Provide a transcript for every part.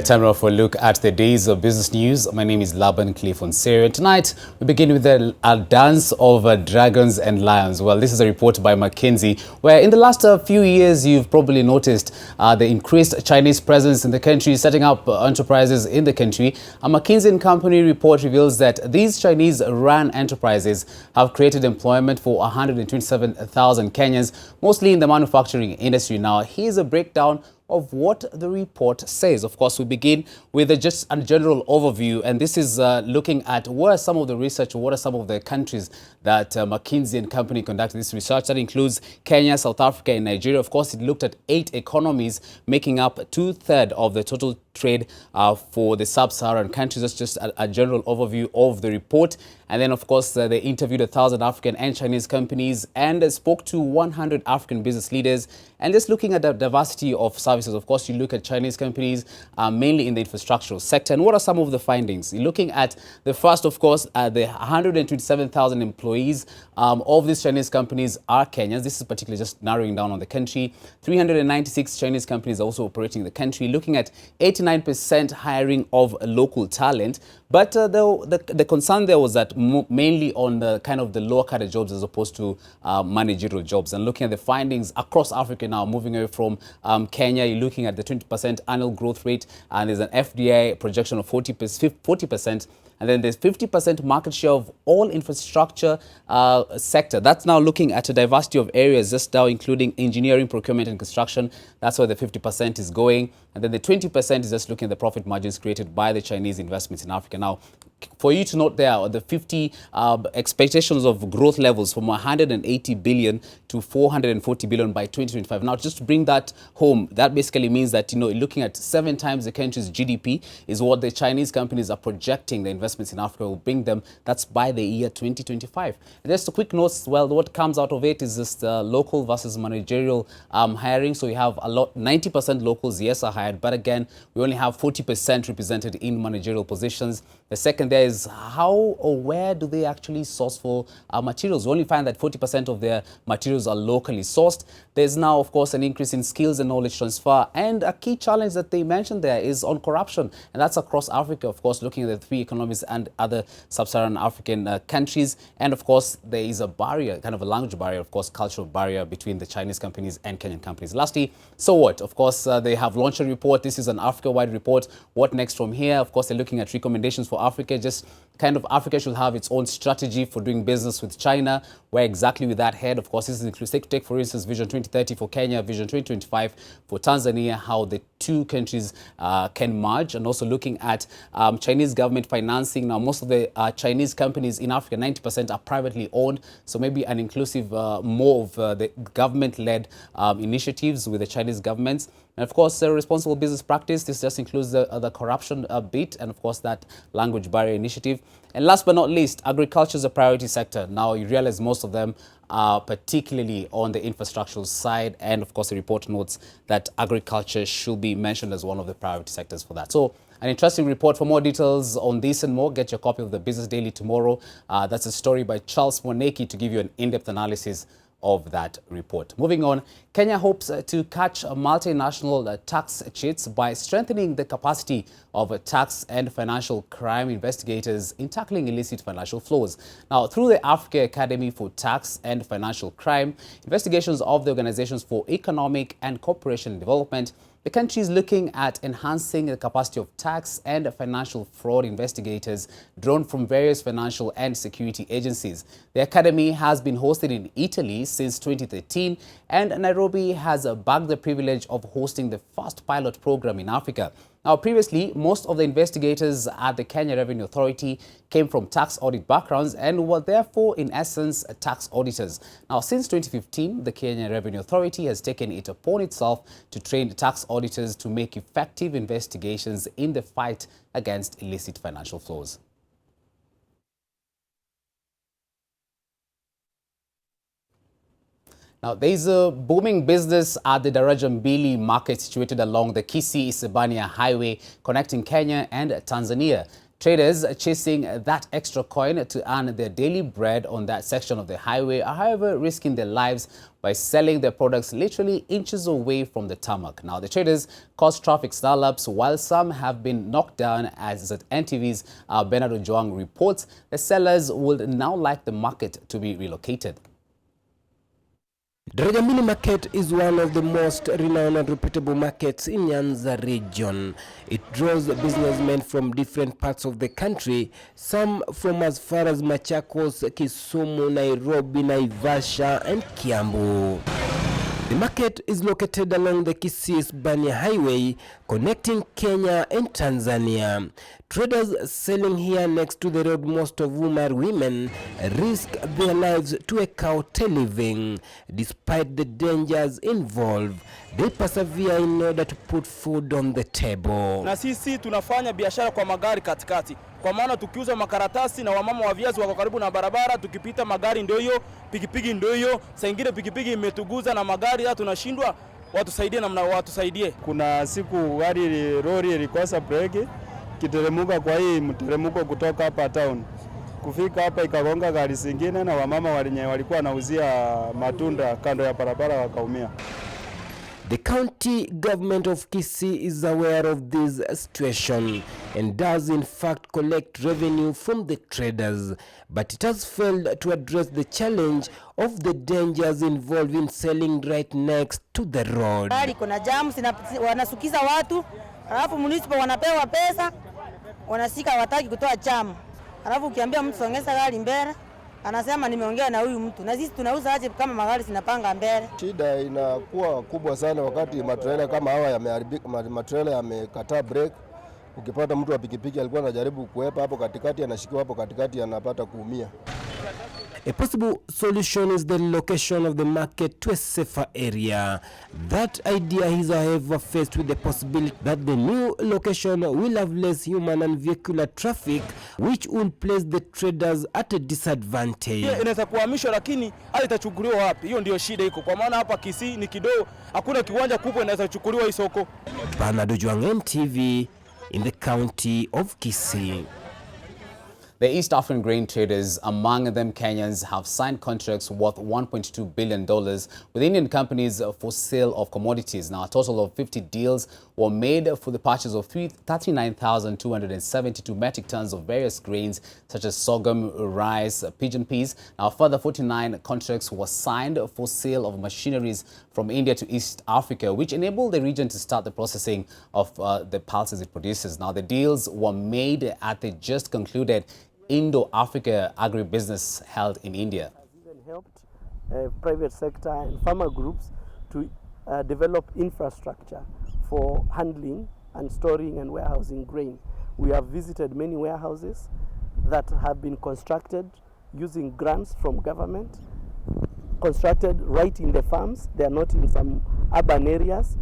Time now for a look at the days of business news. My name is Laban and tonight we begin with a dance of dragons and lions. Well, this is a report by McKinsey, where in the last few years you've probably noticed the increased Chinese presence in the country, setting up enterprises in the country. A McKinsey & Company report reveals that these Chinese-run enterprises have created employment for 127,000 Kenyans, mostly in the manufacturing industry. Now, here's a breakdown of what the report says. Of course, we begin with just a general overview, and this is looking at what are some of the research, what are some of the countries that McKinsey & Company conducted this research. That includes Kenya, South Africa, and Nigeria. Of course, it looked at 8 economies making up 2/3 of the total trade for the sub-Saharan countries. That's just a general overview of the report. And then, of course, they interviewed 1,000 African and Chinese companies and spoke to 100 African business leaders. And just looking at the diversity of services, of course, you look at Chinese companies mainly in the infrastructural sector. And what are some of the findings? You're looking at the first, of course, the 127,000 employees of these Chinese companies are Kenyans. This is particularly just narrowing down on the country. 396 Chinese companies are also operating in the country, looking at 89% hiring of local talent. But the concern there was that mainly on the kind of the lower cadre jobs as opposed to managerial jobs. And looking at the findings across Africa now, moving away from Kenya, you're looking at the 20% annual growth rate, and there's an FDI projection of 40%. And then there's 50% market share of all infrastructure sector. That's now looking at a diversity of areas, just now including engineering, procurement, and construction. That's where the 50% is going. And then the 20% is just looking at the profit margins created by the Chinese investments in Africa. Now, for you to note there, the 50 expectations of growth levels from 180 billion to 440 billion by 2025. Now, just to bring that home, that basically means that, looking at 7 times the country's GDP is what the Chinese companies are projecting the investments in Africa will bring them. That's by the year 2025. And just a quick note, well, what comes out of it is just local versus managerial hiring. So we have 90% locals, yes, are hired, but again, we only have 40% represented in managerial positions. The second there is how or where do they actually source for materials. We only find that 40% of their materials are locally sourced. There's now, of course, an increase in skills and knowledge transfer. And a key challenge that they mentioned there is on corruption. And that's across Africa, of course, looking at the 3 economies and other sub-Saharan African countries. And, of course, there is a barrier, kind of a language barrier, of course, cultural barrier between the Chinese companies and Kenyan companies. Lastly, so what? Of course, they have launched a report. This is an Africa-wide report. What next from here? Of course, they're looking at recommendations for Africa. Just kind of Africa should have its own strategy for doing business with China. Where exactly with that head? Of course, this includes, take for instance, Vision 2030 for Kenya, Vision 2025 for Tanzania, how the 2 countries can merge, and also looking at Chinese government financing. Now, most of the Chinese companies in Africa, 90% are privately owned. So maybe an inclusive, more of the government-led initiatives with the Chinese governments. And of course, responsible business practice. This just includes the corruption bit, and of course that language barrier initiative. And last but not least, agriculture is a priority sector. Now you realize most of them are particularly on the infrastructural side. And of course, the report notes that agriculture should be mentioned as one of the priority sectors for that. So an interesting report. For more details on this and more, get your copy of the Business Daily tomorrow. That's a story by Charles Moneki to give you an in-depth analysis of that report. Moving on, Kenya hopes to catch multinational tax cheats by strengthening the capacity of tax and financial crime investigators in tackling illicit financial flows. Now, through the Africa Academy for Tax and Financial Crime, investigations of the Organizations for Economic and Cooperation Development, the country is looking at enhancing the capacity of tax and financial fraud investigators drawn from various financial and security agencies. The academy has been hosted in Italy since 2013, and Nairobi has bagged the privilege of hosting the first pilot program in Africa. Now, previously, most of the investigators at the Kenya Revenue Authority came from tax audit backgrounds and were therefore, in essence, tax auditors. Now, since 2015, the Kenya Revenue Authority has taken it upon itself to train tax auditors to make effective investigations in the fight against illicit financial flows. Now, there is a booming business at the Darajambili market situated along the Kisii-Isebania highway connecting Kenya and Tanzania. Traders chasing that extra coin to earn their daily bread on that section of the highway are, however, risking their lives by selling their products literally inches away from the tarmac. Now, the traders caused traffic snarl-ups, while some have been knocked down, as NTV's Bernard Ojwang reports. The sellers would now like the market to be relocated. Daraja Market is one of the most renowned and reputable markets in Nyanza region. It draws businessmen from different parts of the country, some from as far as Machakos, Kisumu, Nairobi, Naivasha and Kiambu. The market is located along the Kisii-Bania Highway connecting Kenya and Tanzania. Traders selling here next to the road, most of whom are women, risk their lives to eke out a living. Despite the dangers involved, they persevere in order to put food on the table. Na sisi tunafanya biashara kwa magari katikati. Kwa maana tukiuza makaratasi na wamama wa viazi wako karibu na barabara, tukipita magari ndio hiyo, pikipiki ndio hiyo. Saa nyingine pikipiki imetuguza na magari ya tunashindwa, watusaidie na watusaidie. Kuna siku lori ilikosa breki, kiteremuka kwa hii mteremuko kutoka hapa town. Kufika hapa ikagonga gari zingine na wamama walikuwa wanauzia matunda kando ya barabara wakaumia. The county government of Kisii is aware of this situation and does in fact collect revenue from the traders, but it has failed to address the challenge of the dangers involved in selling right next to the road. Kuna jamu wanasukiza watu, alafu municipal wanapewa pesa, wanasika wataki kutoa jamu. Alafu ukiambia mtu songeza gari mbele, anasema nimeongea na huyu mtu. Na sisi tunauza aje kama magari zinapanga mbele? Shida inakuwa kubwa sana wakati matrela kama hawa yameharibika, matrela yamekataa break. Ukipata mtu wa pikipiki alikuwa anajaribu kuepa hapo katikati, anashikiwa hapo katikati, anapata kuumia. A possible solution is the relocation of the market to a safer area. That idea is, however, faced with the possibility that the new location will have less human and vehicular traffic, which will place the traders at a disadvantage. Inaweza kuhamishwa, lakini hali itachukuliwa wapi? Hiyo ndio shida iko. Kwa maana hapa Kisii ni kidogo, hakuna kiwanja kubwa inaweza kuchukuliwa hii soko. Bernard Ojwang, NTV, in the county of Kisii. The East African grain traders, among them Kenyans, have signed contracts worth $1.2 billion with Indian companies for sale of commodities. Now, a total of 50 deals were made for the purchase of 39,272 metric tons of various grains such as sorghum, rice, pigeon peas. Now, further 49 contracts were signed for sale of machineries from India to East Africa, which enabled the region to start the processing of the pulses it produces. Now, the deals were made at the just concluded Indo-Africa agribusiness held in India. Has even helped private sector and farmer groups to develop infrastructure for handling and storing and warehousing grain. We have visited many warehouses that have been constructed using grants from government, constructed right in the farms. They are not in some urban areas.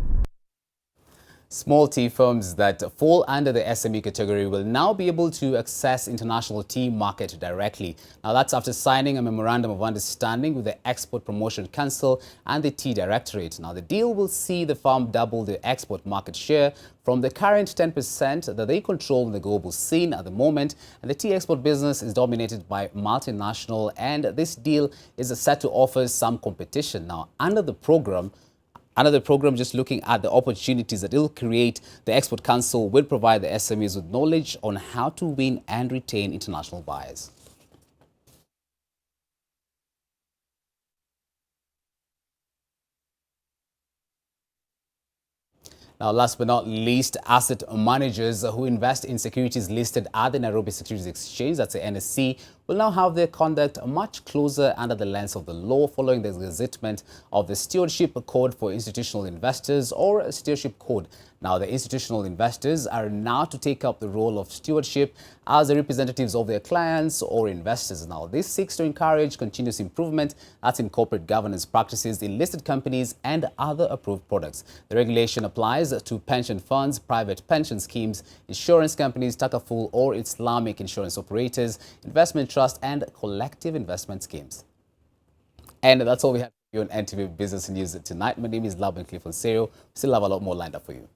Small tea firms that fall under the SME category will now be able to access international tea market directly. Now, that's after signing a memorandum of understanding with the Export Promotion Council and the Tea Directorate. Now, the deal will see the firm double the export market share from the current 10% that they control in the global scene at the moment. And the tea export business is dominated by multinational, and this deal is set to offer some competition. Now, under the program, just looking at the opportunities that it will create, the Export Council will provide the SMEs with knowledge on how to win and retain international buyers. Now, last but not least, asset managers who invest in securities listed at the Nairobi Securities Exchange, that's the NSC, will now have their conduct much closer under the lens of the law following the gazettement of the Stewardship Code for Institutional Investors, or Stewardship Code. Now, the institutional investors are now to take up the role of stewardship as the representatives of their clients or investors. Now, this seeks to encourage continuous improvement, that's in corporate governance practices in listed companies and other approved products. The regulation applies to pension funds, private pension schemes, insurance companies, Takaful or Islamic insurance operators, investment trusts, and collective investment schemes. And that's all we have for you on NTV Business News tonight. My name is Laban. We still have a lot more lined up for you.